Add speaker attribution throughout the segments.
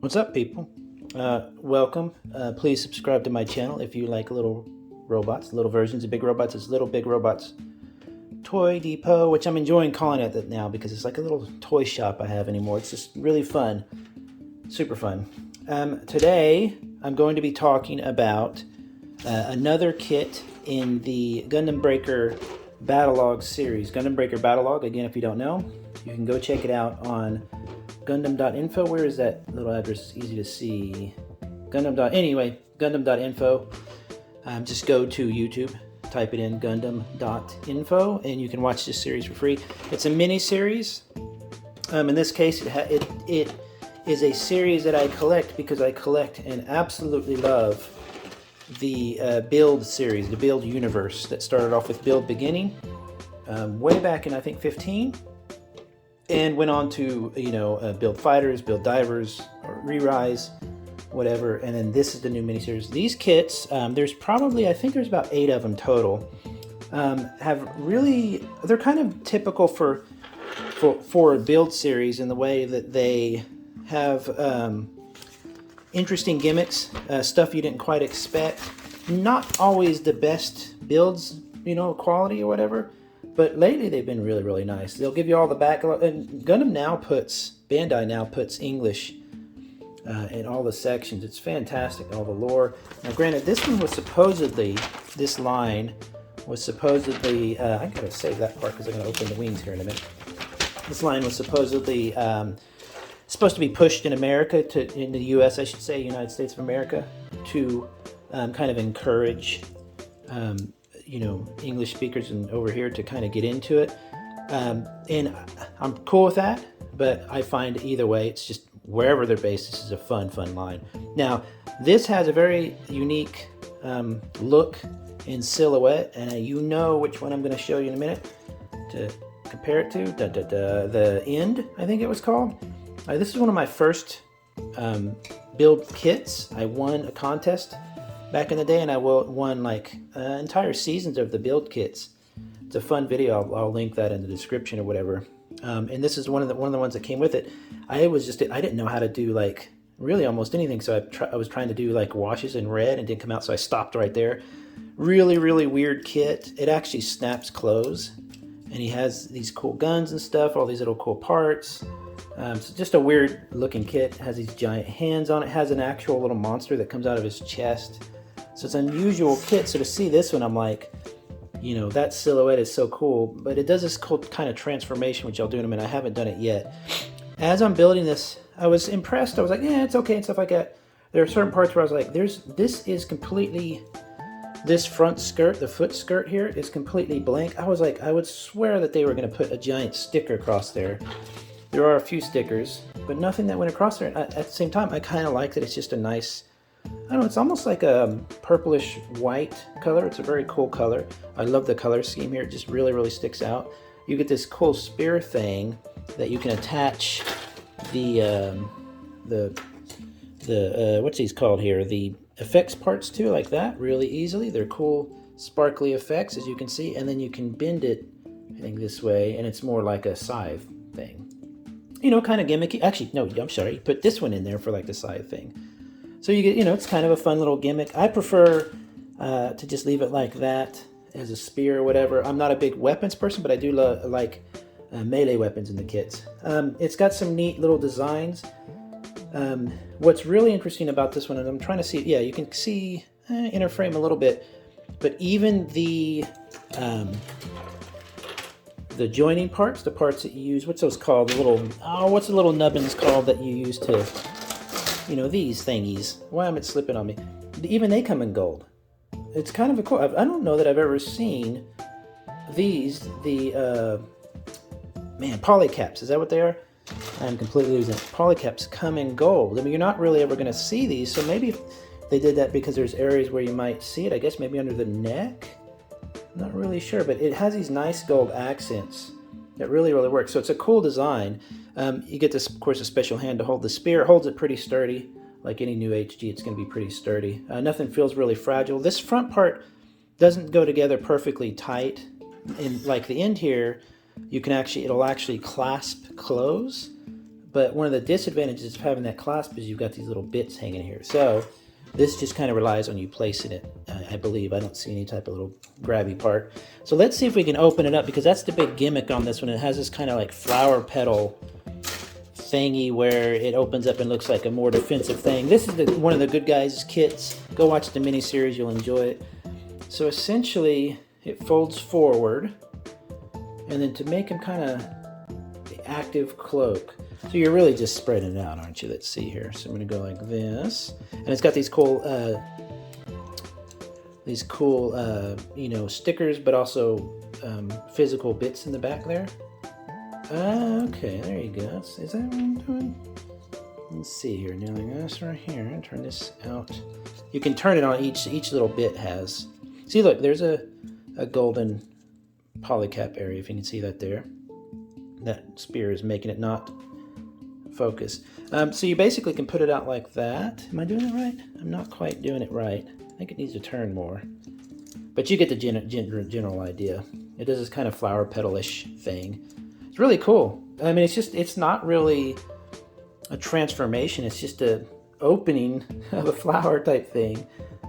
Speaker 1: What's up, people? Welcome. Please subscribe to my channel if you like little robots, little versions of big robots. It's Little Big Robots Toy Depot, which I'm enjoying calling it that now because it's like a little toy shop I have anymore. It's just really fun, super fun. Today, I'm going to be talking about another kit in the Gundam Breaker Battlelog series. Gundam Breaker Battlelog, again, if you don't know, you can go check it out on Gundam.info. Where is that little address? Easy to see. Gundam.info. Just go to YouTube, type it in Gundam.info, and you can watch this series for free. It's a mini series. In this case, it is a series that I collect because I collect and absolutely love the Build series, the Build universe that started off with Build Beginning way back in, I think, 15. And went on to, Build Fighters, Build Divers, or Re-Rise, whatever. And then this is the new miniseries. These kits, there's probably, I think there's about 8 of them total. They're kind of typical for a Build series in the way that they have interesting gimmicks, stuff you didn't quite expect. Not always the best builds, quality or whatever. But lately they've been really, really nice. They'll give you all the back, and Bandai now puts English in all the sections. It's fantastic, all the lore. Now granted, this line was supposedly, I gotta save that part because I'm gonna open the wings here in a minute. This line was supposedly supposed to be pushed in America, in the US, I should say, United States of America, to kind of encourage English speakers and over here to kind of get into it. And I'm cool with that, but I find either way, it's just wherever they're based, this is a fun line. Now, this has a very unique look in silhouette, and which one I'm going to show you in a minute to compare it to. The End, I think it was called. This is one of my first build kits. I won a contest back in the day, and I won like entire seasons of the build kits. It's a fun video. I'll link that in the description or whatever. And this is one of the ones that came with it. I didn't know how to do like really almost anything, so I was trying to do like washes in red and didn't come out, so I stopped right there. Really, really weird kit. It actually snaps close, and he has these cool guns and stuff, all these little cool parts. So just a weird looking kit. It has these giant hands on it. Has an actual little monster that comes out of his chest. So it's an unusual kit. So to see this one, I'm like, that silhouette is so cool. But it does this cool kind of transformation, which I'll do in a minute. I haven't done it yet. As I'm building this, I was impressed. I was like, yeah, it's okay and stuff like that. There are certain parts where I was like, this front skirt, the foot skirt here is completely blank. I was like, I would swear that they were going to put a giant sticker across there. There are a few stickers, but nothing that went across there. At the same time, I kind of like that it's just a nice, I don't know, it's almost like a purplish white color. It's a very cool color. I love the color scheme here. It just really, really sticks out. You get this cool spear thing that you can attach what's these called here? The effects parts to, like that, really easily. They're cool, sparkly effects, as you can see. And then you can bend it, I think, this way, and it's more like a scythe thing. Kind of gimmicky. Actually, no, I'm sorry. You put this one in there for like the side thing. So you get, it's kind of a fun little gimmick. I prefer to just leave it like that as a spear or whatever. I'm not a big weapons person, but I do like melee weapons in the kits. It's got some neat little designs. What's really interesting about this one, and I'm trying to see, you can see inner frame a little bit, but even the joining parts, the parts that you use, what's those called? What's the little nubbins called that you use to, these thingies? Why am it slipping on me? Even they come in gold. It's kind of a cool, I don't know that I've ever seen these, polycaps, is that what they are? I'm completely losing it. Polycaps come in gold. I mean, you're not really ever going to see these, so maybe they did that because there's areas where you might see it, I guess maybe under the neck? Not really sure, but it has these nice gold accents that really, really work. So it's a cool design. You get this, of course, a special hand to hold the spear. It holds it pretty sturdy. Like any new HG, it's going to be pretty sturdy. Nothing feels really fragile. This front part doesn't go together perfectly tight. In like the end here, it'll actually clasp close, but one of the disadvantages of having that clasp is you've got these little bits hanging here. So this just kind of relies on you placing it, I believe. I don't see any type of little grabby part. So let's see if we can open it up, because that's the big gimmick on this one. It has this kind of like flower petal thingy where it opens up and looks like a more defensive thing. This is one of the Good Guys kits. Go watch the miniseries, you'll enjoy it. So essentially, it folds forward, and then to make him kind of the active cloak. So you're really just spreading it out, aren't you? Let's see here. So I'm going to go like this, and it's got these cool, you know, stickers, but also physical bits in the back there. Okay, there you go. Is that what I'm doing? Let's see here. Now like this right here. Turn this out. You can turn it on. Each little bit has. See, look. There's a golden polycap area. If you can see that there. That spear is making it not focus. So you basically can put it out like that. Am I doing it right? I'm not quite doing it right. I think it needs to turn more. But you get the general idea. It does this kind of flower petal-ish thing. It's really cool. I mean, it's not really a transformation. It's just a opening of a flower type thing.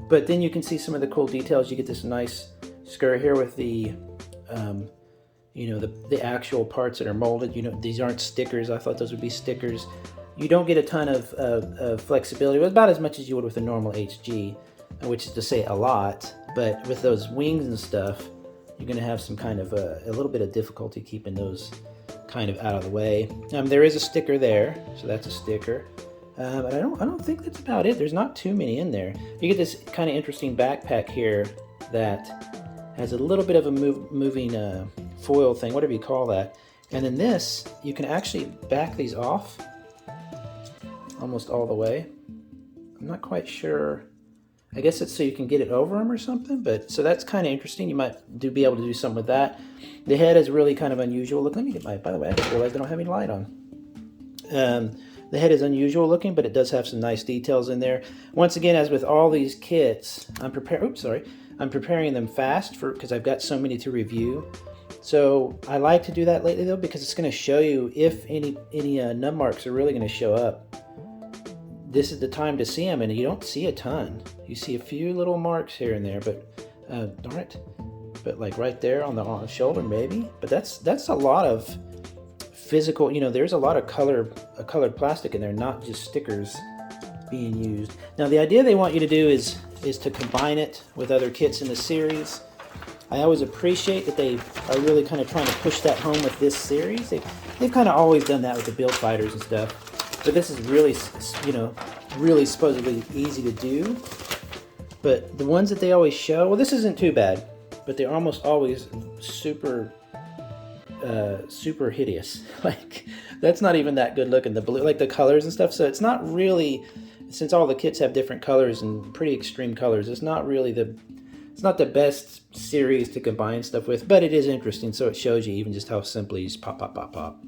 Speaker 1: But then you can see some of the cool details. You get this nice skirt here with the, you know, the actual parts that are molded. You know, these aren't stickers. I thought those would be stickers. You don't get a ton of flexibility. Well, about as much as you would with a normal HG, which is to say a lot. But with those wings and stuff, you're going to have some kind of a little bit of difficulty keeping those kind of out of the way. There is a sticker there, so that's a sticker. But I don't think that's about it. There's not too many in there. You get this kind of interesting backpack here that has a little bit of a moving foil thing, whatever you call that. And then this, you can actually back these off almost all the way. I'm not quite sure. I guess it's so you can get it over them or something, but so that's kind of interesting. You might be able to do something with that. The head is really kind of unusual. Look, let me get by the way, I just realized I don't have any light on. The head is unusual looking, but it does have some nice details in there. Once again, as with all these kits, I'm preparing them fast because I've got so many to review. So I like to do that lately though, because it's going to show you if any nub marks are really going to show up. This is the time to see them, and you don't see a ton. You see a few little marks here and there, but darn it. But like right there on the shoulder maybe. But that's a lot of physical, you know, there's a lot of colored plastic in there, not just stickers being used. Now the idea they want you to do is to combine it with other kits in the series. I always appreciate that they are really kind of trying to push that home with this series. They've kind of always done that with the build fighters and stuff. But this is really, you know, really supposedly easy to do. But the ones that they always show, well, this isn't too bad, but they're almost always super hideous. Like, that's not even that good looking. The blue, like the colors and stuff. So it's not really, since all the kits have different colors and pretty extreme colors, it's not the best series to combine stuff with, but it is interesting. So it shows you even just how simply you just pop, pop, pop, pop.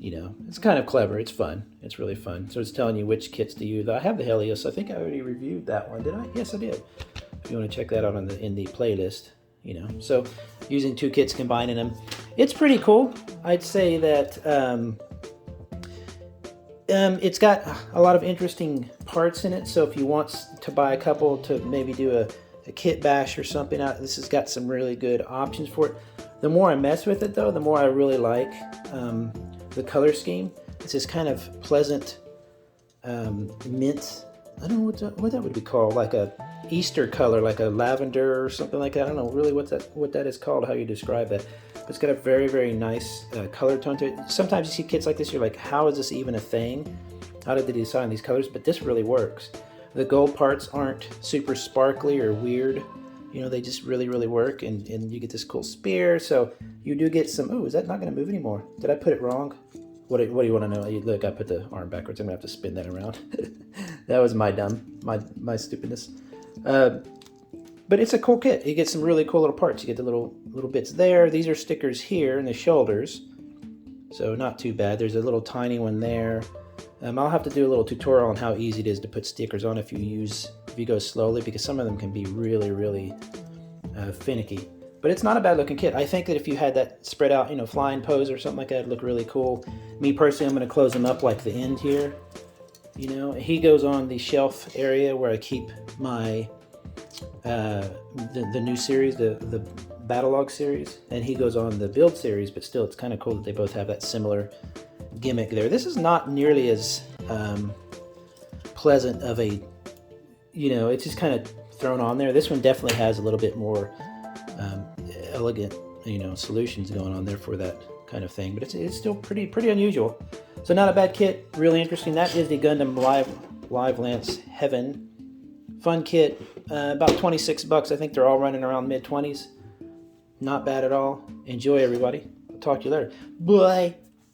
Speaker 1: You know, it's kind of clever. It's fun. It's really fun. So it's telling you which kits to use. I have the Helios. I think I already reviewed that one. Did I? Yes, I did. If you want to check that out in the playlist, you know. So using two kits, combining them, it's pretty cool. I'd say that it's got a lot of interesting parts in it. So if you want to buy a couple to maybe do a kit bash or something out, this has got some really good options for it. The more I mess with it, though, the more I really like the color scheme. It's this kind of pleasant mint. I don't know what that would be called, like a Easter color, like a lavender or something like that. I don't know really what that is called, how you describe that. But it's got a very, very nice color tone to it. Sometimes you see kits like this, you're like, how is this even a thing? How did they design these colors? But this really works. The gold parts aren't super sparkly or weird. You know, they just really, really work, and you get this cool spear. So you do get some. Oh, is that not going to move anymore? Did I put it wrong? What do you want to know? Look, I put the arm backwards. I'm going to have to spin that around. That was my stupidness. But it's a cool kit. You get some really cool little parts. You get the little bits there. These are stickers here in the shoulders, so not too bad. There's a little tiny one there. I'll have to do a little tutorial on how easy it is to put stickers on if you go slowly, because some of them can be really, really finicky. But it's not a bad looking kit. I think that if you had that spread out, you know, flying pose or something like that, it'd look really cool. Me personally, I'm going to close him up like the end here. You know, he goes on the shelf area where I keep my the new series, the Battlelog series, and he goes on the build series. But still, it's kind of cool that they both have that similar gimmick there. This is not nearly as pleasant of a, you know, it's just kind of thrown on there. This one definitely has a little bit more elegant, you know, solutions going on there for that kind of thing, but it's still pretty unusual. So not a bad kit, really interesting. That is the Gundam Livelance Heaven. Fun kit, about 26 bucks. I think they're all running around mid-20s. Not bad at all. Enjoy, everybody. I'll talk to you later. Bye.